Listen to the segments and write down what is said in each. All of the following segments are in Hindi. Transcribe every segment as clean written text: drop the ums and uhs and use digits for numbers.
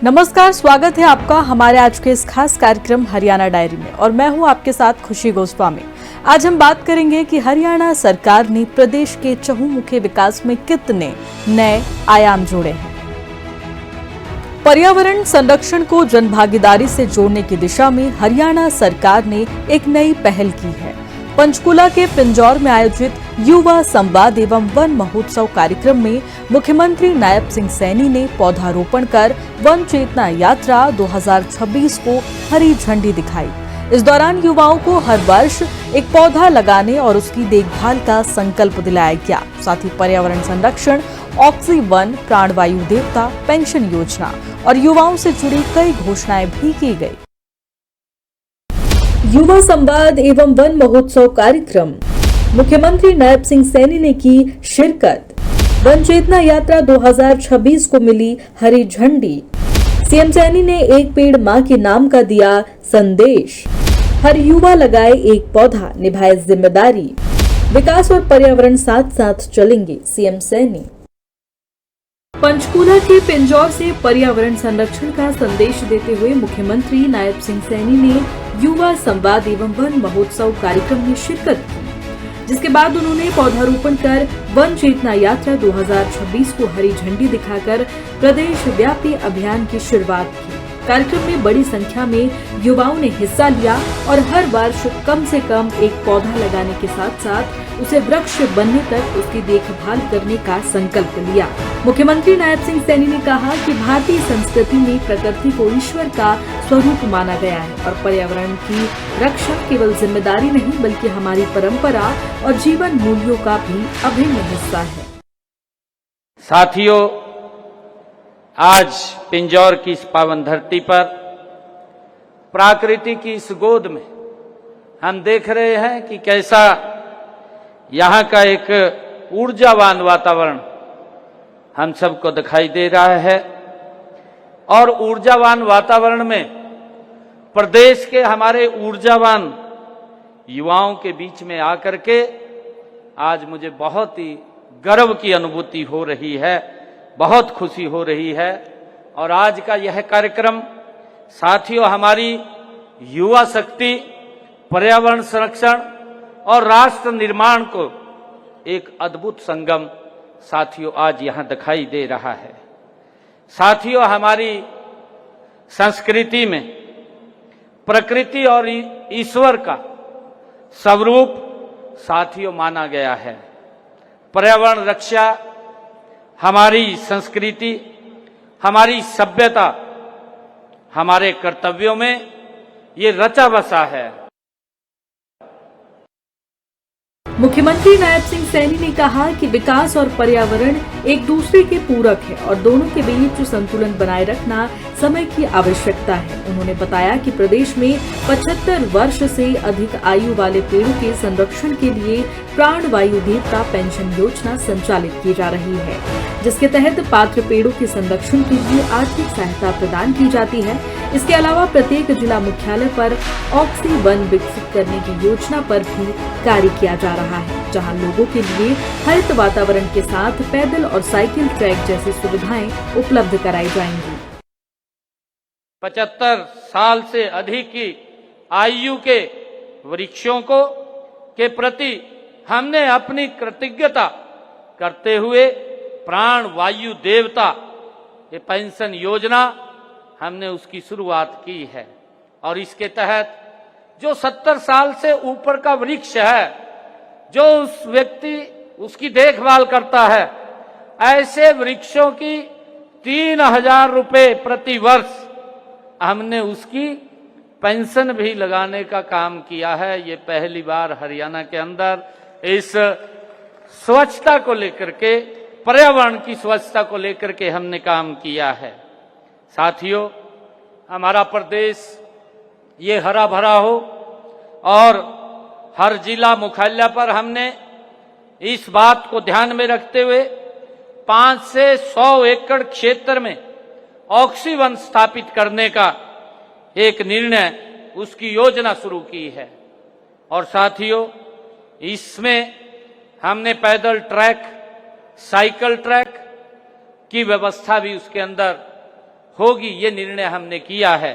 नमस्कार, स्वागत है आपका हमारे आज के इस खास कार्यक्रम हरियाणा डायरी में और मैं हूं आपके साथ खुशी गोस्वामी। आज हम बात करेंगे कि हरियाणा सरकार ने प्रदेश के चहुमुखी विकास में कितने नए आयाम जोड़े हैं। पर्यावरण संरक्षण को जनभागीदारी से जोड़ने की दिशा में हरियाणा सरकार ने एक नई पहल की है। पंचकुला के पिंजौर में आयोजित युवा संवाद एवं वन महोत्सव कार्यक्रम में मुख्यमंत्री नायब सिंह सैनी ने पौधारोपण कर वन चेतना यात्रा 2026 को हरी झंडी दिखाई। इस दौरान युवाओं को हर वर्ष एक पौधा लगाने और उसकी देखभाल का संकल्प दिलाया गया। साथ ही पर्यावरण संरक्षण, ऑक्सीवन, प्राणवायु देवता, पेंशन योजना और युवाओं से जुड़ी कई घोषणाएं भी की गई। युवा संवाद एवं वन महोत्सव कार्यक्रम, मुख्यमंत्री नायब सिंह सैनी ने की शिरकत। वन चेतना यात्रा 2026 को मिली हरी झंडी। सीएम सैनी ने एक पेड़ मां के नाम का दिया संदेश। हर युवा लगाए एक पौधा, निभाए जिम्मेदारी। विकास और पर्यावरण साथ साथ चलेंगे, सीएम सैनी। पंचकूला के पिंजौर से पर्यावरण संरक्षण का संदेश देते हुए मुख्यमंत्री नायब सिंह सैनी ने युवा संवाद एवं वन महोत्सव कार्यक्रम में शिरकत की, जिसके बाद उन्होंने पौधारोपण कर वन चेतना यात्रा 2026 को हरी झंडी दिखाकर प्रदेश व्यापी अभियान की शुरुआत की। कार्यक्रम में बड़ी संख्या में युवाओं ने हिस्सा लिया और हर वर्ष कम से कम एक पौधा लगाने के साथ साथ उसे वृक्ष बनने तक उसकी देखभाल करने का संकल्प लिया। मुख्यमंत्री नायब सिंह सैनी ने कहा कि भारतीय संस्कृति में प्रकृति को ईश्वर का स्वरूप माना गया है और पर्यावरण की रक्षा केवल जिम्मेदारी नहीं बल्कि हमारी परंपरा और जीवन मूल्यों का भी अभिन्न हिस्सा है। साथियों, आज पिंजौर की इस पावन धरती पर प्रकृति की इस गोद में हम देख रहे हैं कि कैसा यहाँ का एक ऊर्जावान वातावरण हम सबको दिखाई दे रहा है। और ऊर्जावान वातावरण में प्रदेश के हमारे ऊर्जावान युवाओं के बीच में आकर के आज मुझे बहुत ही गर्व की अनुभूति हो रही है, बहुत खुशी हो रही है। और आज का यह कार्यक्रम साथियों हमारी युवा शक्ति, पर्यावरण संरक्षण और राष्ट्र निर्माण को एक अद्भुत संगम साथियों आज यहां दिखाई दे रहा है। साथियों, हमारी संस्कृति में प्रकृति और ईश्वर का स्वरूप साथियों माना गया है। पर्यावरण रक्षा हमारी संस्कृति, हमारी सभ्यता, हमारे कर्तव्यों में ये रचा बसा है। मुख्यमंत्री नायब सिंह सैनी ने कहा कि विकास और पर्यावरण एक दूसरे के पूरक है और दोनों के बीच संतुलन बनाए रखना समय की आवश्यकता है। उन्होंने बताया कि प्रदेश में 75 वर्ष से अधिक आयु वाले पेड़ों के संरक्षण के लिए प्राणवायु देवता पेंशन योजना संचालित की जा रही है, जिसके तहत पात्र पेड़ों के संरक्षण के लिए आर्थिक सहायता प्रदान की जाती है। इसके अलावा प्रत्येक जिला मुख्यालय पर ऑक्सीवन विकसित करने की योजना पर भी कार्य किया जा रहा है, जहां लोगों के लिए हरित वातावरण के साथ पैदल और साइकिल ट्रैक जैसी सुविधाएं उपलब्ध कराई जाएंगी। 75 साल से अधिक की आयु के वृक्षों के प्रति हमने अपनी कृतज्ञता करते हुए प्राण वायु देवता ये पेंशन योजना हमने उसकी शुरुआत की है। और इसके तहत जो 70 साल से ऊपर का वृक्ष है, जो उस व्यक्ति उसकी देखभाल करता है, ऐसे वृक्षों की 3000 रुपए प्रति वर्ष हमने उसकी पेंशन भी लगाने का काम किया है। ये पहली बार हरियाणा के अंदर इस स्वच्छता को लेकर के, पर्यावरण की स्वच्छता को लेकर के हमने काम किया है। साथियों, हमारा प्रदेश ये हरा भरा हो और हर जिला मुख्यालय पर हमने इस बात को ध्यान में रखते हुए 5 से 100 एकड़ क्षेत्र में ऑक्सीवन स्थापित करने का एक निर्णय, उसकी योजना शुरू की है। और साथियों, इसमें हमने पैदल ट्रैक, साइकिल ट्रैक की व्यवस्था भी उसके अंदर होगी, ये निर्णय हमने किया है।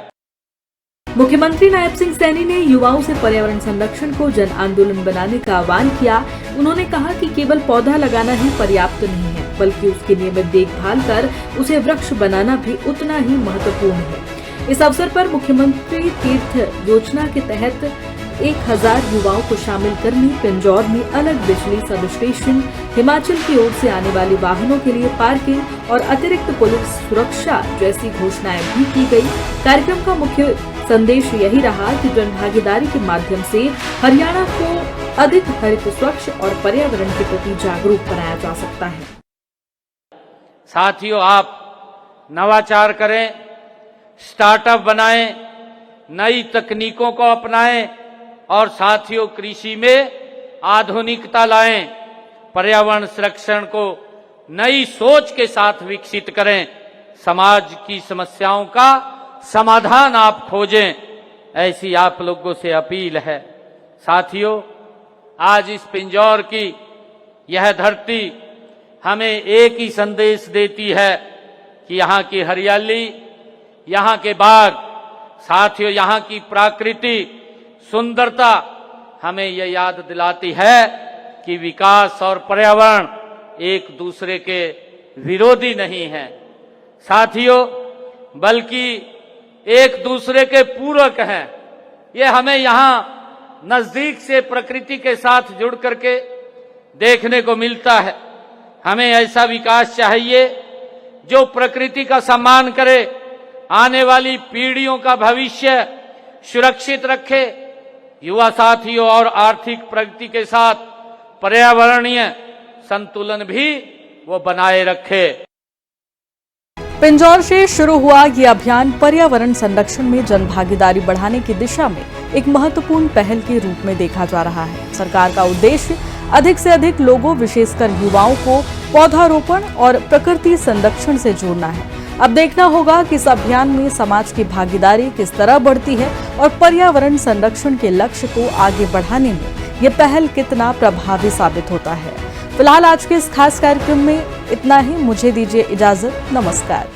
मुख्यमंत्री नायब सिंह सैनी ने युवाओं से पर्यावरण संरक्षण को जन आंदोलन बनाने का आह्वान किया। उन्होंने कहा कि केवल पौधा लगाना ही पर्याप्त नहीं है, बल्कि उसकी नियमित देखभाल कर उसे वृक्ष बनाना भी उतना ही महत्वपूर्ण है। इस अवसर पर मुख्यमंत्री तीर्थ योजना के तहत 1000 युवाओं को शामिल करने पिंजौर में अलग बिजली सब स्टेशन, हिमाचल की ओर से आने वाले वाहनों के लिए पार्किंग और अतिरिक्त पुलिस सुरक्षा जैसी घोषणाएं भी की गई। कार्यक्रम का मुख्य संदेश यही रहा कि जन भागीदारी के माध्यम से हरियाणा को अधिक हरित, स्वच्छ और पर्यावरण के प्रति जागरूक बनाया जा सकता है। साथियों, आप नवाचार करें, स्टार्टअप बनाएं, नई तकनीकों को अपनाएं और साथियों कृषि में आधुनिकता लाएं, पर्यावरण संरक्षण को नई सोच के साथ विकसित करें, समाज की समस्याओं का समाधान आप खोजें, ऐसी आप लोगों से अपील है। साथियों, आज इस पिंजौर की यह धरती हमें एक ही संदेश देती है कि यहाँ की हरियाली, यहाँ के बाग, साथियों यहाँ की प्रकृति सुंदरता हमें यह याद दिलाती है कि विकास और पर्यावरण एक दूसरे के विरोधी नहीं हैं साथियों, बल्कि एक दूसरे के पूरक हैं। ये हमें यहाँ नजदीक से प्रकृति के साथ जुड़ करके देखने को मिलता है। हमें ऐसा विकास चाहिए जो प्रकृति का सम्मान करे, आने वाली पीढ़ियों का भविष्य सुरक्षित रखे, युवा साथियों और आर्थिक प्रगति के साथ पर्यावरणीय संतुलन भी वो बनाए रखे। पिंजौर से शुरू हुआ ये अभियान पर्यावरण संरक्षण में जन भागीदारी बढ़ाने की दिशा में एक महत्वपूर्ण पहल के रूप में देखा जा रहा है। सरकार का उद्देश्य अधिक से अधिक लोगों, विशेषकर युवाओं को पौधारोपण और प्रकृति संरक्षण से जोड़ना है। अब देखना होगा कि इस अभियान में समाज की भागीदारी किस तरह बढ़ती है और पर्यावरण संरक्षण के लक्ष्य को आगे बढ़ाने में ये पहल कितना प्रभावी साबित होता है। फिलहाल आज के इस खास कार्यक्रम में इतना ही। मुझे दीजिए इजाजत। नमस्कार।